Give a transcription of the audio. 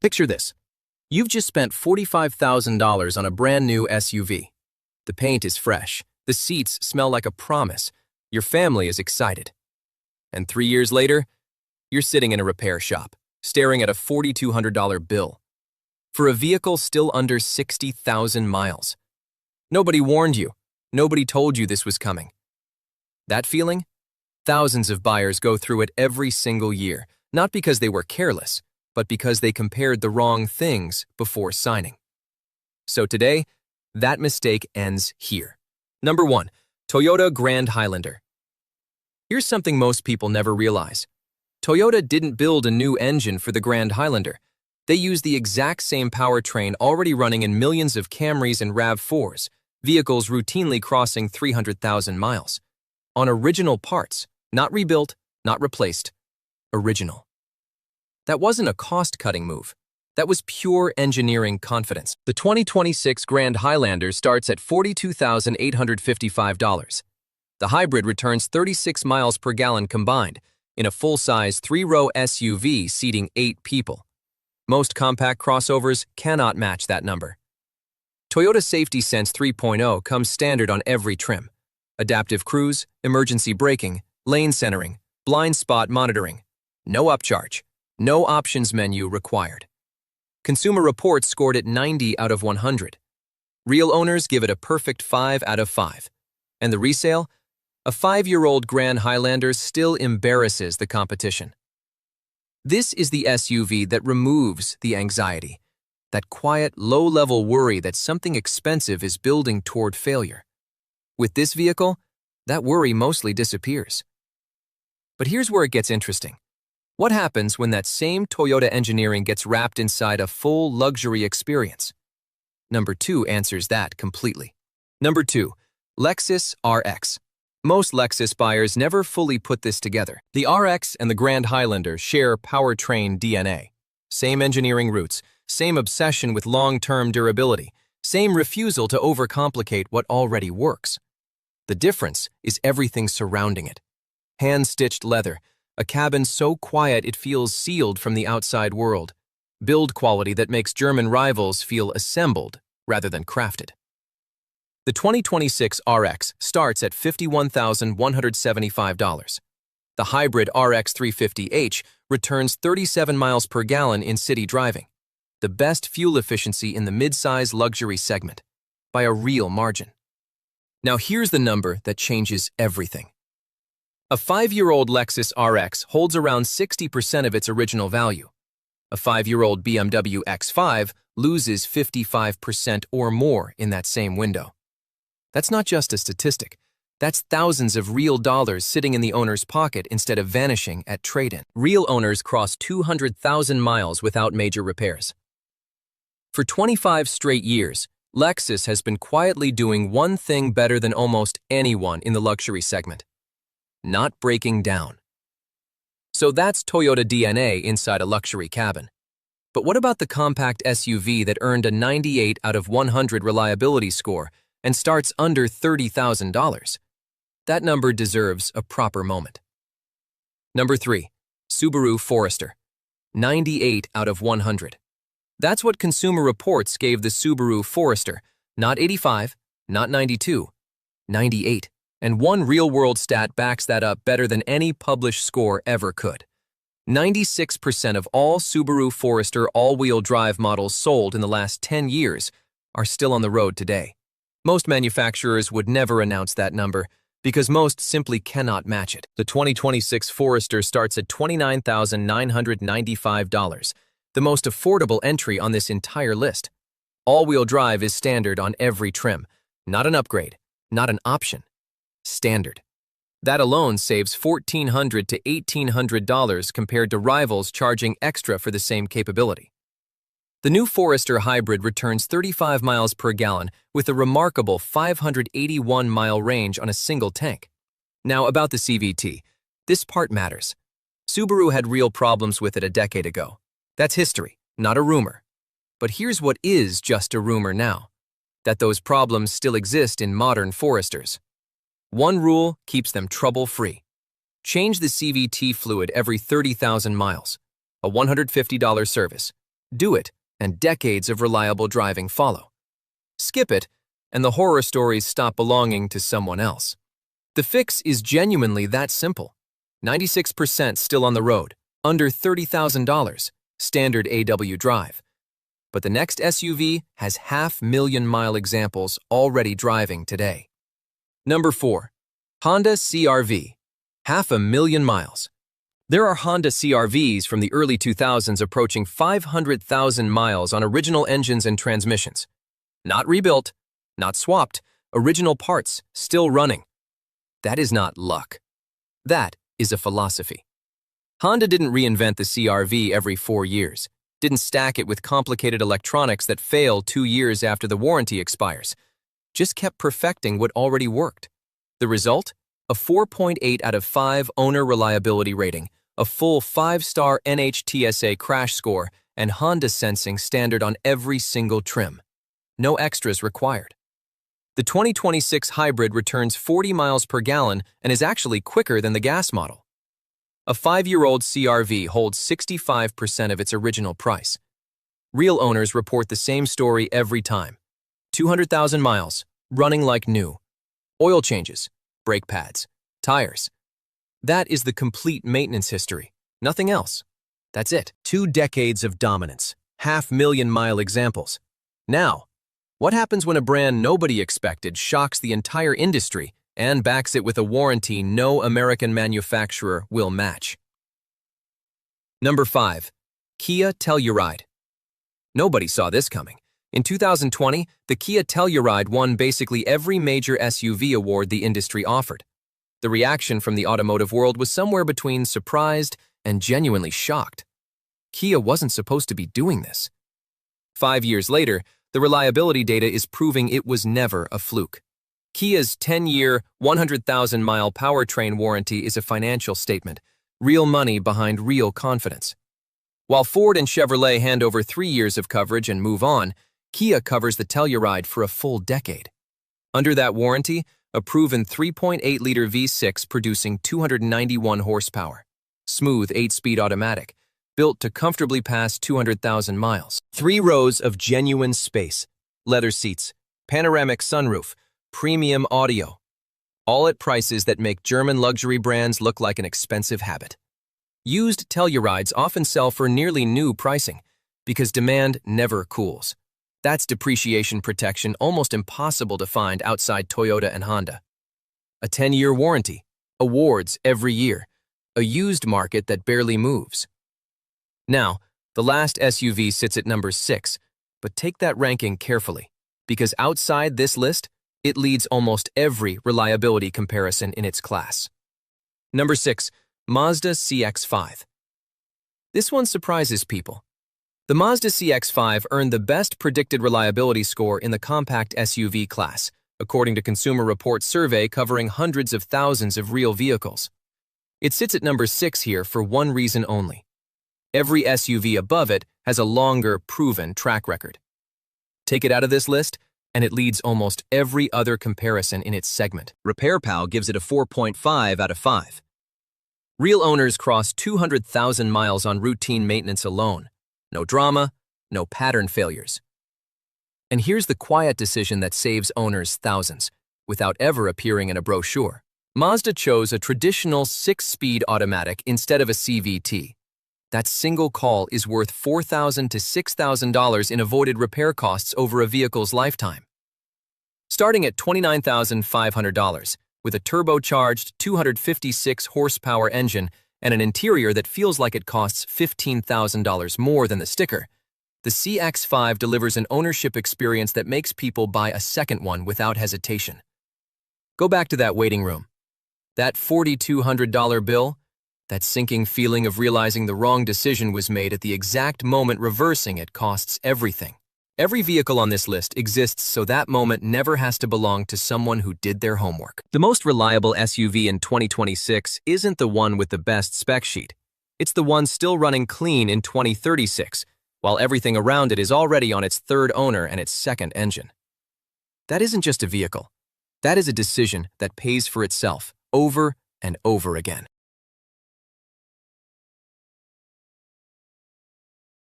Picture this. You've just spent $45,000 on a brand new SUV. The paint is fresh. The seats smell like a promise. Your family is excited. And 3 years later, you're sitting in a repair shop, staring at a $4,200 bill for a vehicle still under 60,000 miles. Nobody warned you. Nobody told you this was coming. That feeling? Thousands of buyers go through it every single year, not because they were careless, but because they compared the wrong things before signing. So today, that mistake ends here. Number 1, Toyota Grand Highlander. Here's something most people never realize. Toyota didn't build a new engine for the Grand Highlander. They used the exact same powertrain already running in millions of Camrys and RAV4s, vehicles routinely crossing 300,000 miles. On original parts, not rebuilt, not replaced, original. That wasn't a cost-cutting move. That was pure engineering confidence. The 2026 Grand Highlander starts at $42,855. The hybrid returns 36 miles per gallon combined in a full-size 3-row SUV seating 8 people. Most compact crossovers cannot match that number. Toyota Safety Sense 3.0 comes standard on every trim. Adaptive cruise, emergency braking, lane centering, blind spot monitoring. No upcharge. No options menu required. Consumer Reports scored it 90 out of 100. Real owners give it a perfect 5 out of 5. And the resale? A 5-year-old Grand Highlander still embarrasses the competition. This is the SUV that removes the anxiety, that quiet, low-level worry that something expensive is building toward failure. With this vehicle, that worry mostly disappears. But here's where it gets interesting. What happens when that same Toyota engineering gets wrapped inside a full luxury experience? Number 2 answers that completely. Number 2, Lexus RX. Most Lexus buyers never fully put this together. The RX and the Grand Highlander share powertrain DNA. Same engineering roots, same obsession with long-term durability, same refusal to overcomplicate what already works. The difference is everything surrounding it. Hand-stitched leather, a cabin so quiet it feels sealed from the outside world. Build quality that makes German rivals feel assembled rather than crafted. The 2026 RX starts at $51,175. The hybrid RX 350h returns 37 miles per gallon in city driving, the best fuel efficiency in the mid-size luxury segment, by a real margin. Now here's the number that changes everything. A 5-year-old Lexus RX holds around 60% of its original value. A 5-year-old BMW X5 loses 55% or more in that same window. That's not just a statistic. That's thousands of real dollars sitting in the owner's pocket instead of vanishing at trade-in. Real owners cross 200,000 miles without major repairs. For 25 straight years, Lexus has been quietly doing one thing better than almost anyone in the luxury segment: not breaking down. So that's Toyota DNA inside a luxury cabin. But what about the compact SUV that earned a 98 out of 100 reliability score and starts under $30,000? That number deserves a proper moment. Number 3, Subaru Forester, 98 out of 100. That's what Consumer Reports gave the Subaru Forester, not 85, not 92, 98. And one real-world stat backs that up better than any published score ever could. 96% of all Subaru Forester all-wheel drive models sold in the last 10 years are still on the road today. Most manufacturers would never announce that number because most simply cannot match it. The 2026 Forester starts at $29,995, the most affordable entry on this entire list. All-wheel drive is standard on every trim, not an upgrade, not an option. Standard. That alone saves $1,400 to $1,800 compared to rivals charging extra for the same capability. The new Forester Hybrid returns 35 miles per gallon with a remarkable 581-mile range on a single tank. Now about the CVT. This part matters. Subaru had real problems with it a decade ago. That's history, not a rumor. But here's what is just a rumor now: that those problems still exist in modern Foresters. One rule keeps them trouble-free. Change the CVT fluid every 30,000 miles, a $150 service, Do it, and decades of reliable driving follow. Skip it, and the horror stories stop belonging to someone else. The fix is genuinely that simple. 96% still on the road, under $30,000, standard AW drive. But the next SUV has 500,000-mile examples already driving today. Number 4. Honda CR-V, 500,000 miles. There are Honda CR-Vs from the early 2000s approaching 500,000 miles on original engines and transmissions. Not rebuilt, not swapped, original parts, still running. That is not luck. That is a philosophy. Honda didn't reinvent the CR-V every 4 years, didn't stack it with complicated electronics that fail 2 years after the warranty expires, just kept perfecting what already worked. The result? A 4.8 out of 5 owner reliability rating, a full 5-star NHTSA crash score, and Honda sensing standard on every single trim. No extras required. The 2026 hybrid returns 40 miles per gallon and is actually quicker than the gas model. A 5-year-old CR-V holds 65% of its original price. Real owners report the same story every time. 200,000 miles, running like new. Oil changes, brake pads, tires. That is the complete maintenance history. Nothing else. That's it. 2 decades of dominance. 500,000-mile examples. Now, what happens when a brand nobody expected shocks the entire industry and backs it with a warranty no American manufacturer will match? Number 5. Kia Telluride. Nobody saw this coming. In 2020, the Kia Telluride won basically every major SUV award the industry offered. The reaction from the automotive world was somewhere between surprised and genuinely shocked. Kia wasn't supposed to be doing this. 5 years later, the reliability data is proving it was never a fluke. Kia's 10-year, 100,000-mile powertrain warranty is a financial statement, real money behind real confidence. While Ford and Chevrolet hand over 3 years of coverage and move on, Kia covers the Telluride for a full decade. Under that warranty, a proven 3.8-liter V6 producing 291 horsepower, smooth 8-speed automatic, built to comfortably pass 200,000 miles. 3 rows of genuine space, leather seats, panoramic sunroof, premium audio, all at prices that make German luxury brands look like an expensive habit. Used Tellurides often sell for nearly new pricing because demand never cools. That's depreciation protection almost impossible to find outside Toyota and Honda. A 10-year warranty, awards every year, a used market that barely moves. Now, the last SUV sits at number 6, but take that ranking carefully, because outside this list, it leads almost every reliability comparison in its class. Number 6, Mazda CX-5. This one surprises people. The Mazda CX-5 earned the best predicted reliability score in the compact SUV class, according to Consumer Reports survey covering hundreds of thousands of real vehicles. It sits at number 6 here for one reason only. Every SUV above it has a longer, proven track record. Take it out of this list, and it leads almost every other comparison in its segment. RepairPal gives it a 4.5 out of 5. Real owners cross 200,000 miles on routine maintenance alone. No drama, no pattern failures. And here's the quiet decision that saves owners thousands, without ever appearing in a brochure. Mazda chose a traditional 6-speed automatic instead of a CVT. That single call is worth $4,000 to $6,000 in avoided repair costs over a vehicle's lifetime. Starting at $29,500, with a turbocharged 256 horsepower engine and an interior that feels like it costs $15,000 more than the sticker, the CX-5 delivers an ownership experience that makes people buy a second one without hesitation. Go back to that waiting room. That $4,200 bill, that sinking feeling of realizing the wrong decision was made at the exact moment reversing it costs everything. Every vehicle on this list exists so that moment never has to belong to someone who did their homework. The most reliable SUV in 2026 isn't the one with the best spec sheet. It's the one still running clean in 2036, while everything around it is already on its 3rd owner and its 2nd engine. That isn't just a vehicle. That is a decision that pays for itself over and over again.